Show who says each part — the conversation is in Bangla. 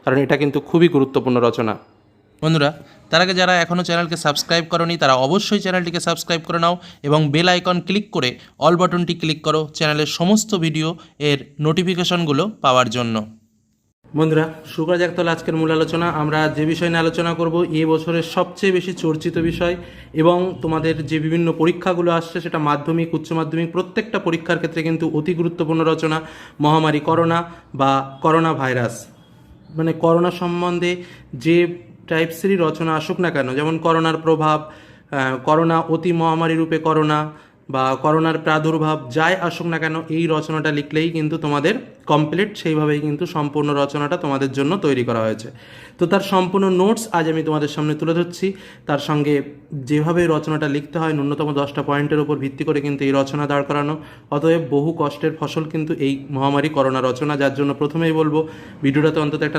Speaker 1: কারণ এটা কিন্তু খুবই গুরুত্বপূর্ণ রচনা।
Speaker 2: বন্ধুরা, তার আগে যারা এখনও চ্যানেলকে সাবস্ক্রাইব করনি তারা অবশ্যই চ্যানেলটিকে সাবস্ক্রাইব করে নাও এবং বেল আইকন ক্লিক করে অল বাটনটি ক্লিক করো চ্যানেলের সমস্ত ভিডিও এর নোটিফিকেশনগুলো পাওয়ার জন্য।
Speaker 1: বন্ধুরা, শুরু করা যাক তাহলে আজকের মূল আলোচনা। আমরা যে বিষয় নিয়ে আলোচনা করব এই বছরের সবচেয়ে বেশি চর্চিত বিষয় এবং তোমাদের যে বিভিন্ন পরীক্ষাগুলো আসছে সেটা মাধ্যমিক, উচ্চ মাধ্যমিক প্রত্যেকটা পরীক্ষার ক্ষেত্রে কিন্তু অতি গুরুত্বপূর্ণ রচনা মহামারী করোনা বা করোনা ভাইরাস। মানে করোনা সম্বন্ধে যে টাইপসেরই রচনা আসুক না কেন, যেমন করোনার প্রভাব, করোনা অতি মহামারী রূপে করোনা বা করোনার প্রাদুর্ভাব, যাই আসুক না কেন এই রচনাটা লিখলেই কিন্তু তোমাদের কমপ্লিট, সেইভাবেই কিন্তু সম্পূর্ণ রচনাটা তোমাদের জন্য তৈরি করা হয়েছে। তো তার সম্পূর্ণ নোটস আজ আমি তোমাদের সামনে তুলে ধরছি। তার সঙ্গে যেভাবে রচনাটা লিখতে হয় ন্যূনতম 10টা পয়েন্টের উপর ভিত্তি করে কিন্তু এই রচনা দাঁড় করানো। অতএব বহু কষ্টের ফসল কিন্তু এই মহামারী করোনা রচনা, যার জন্য প্রথমেই বলবো ভিডিওটাতে অন্তত একটা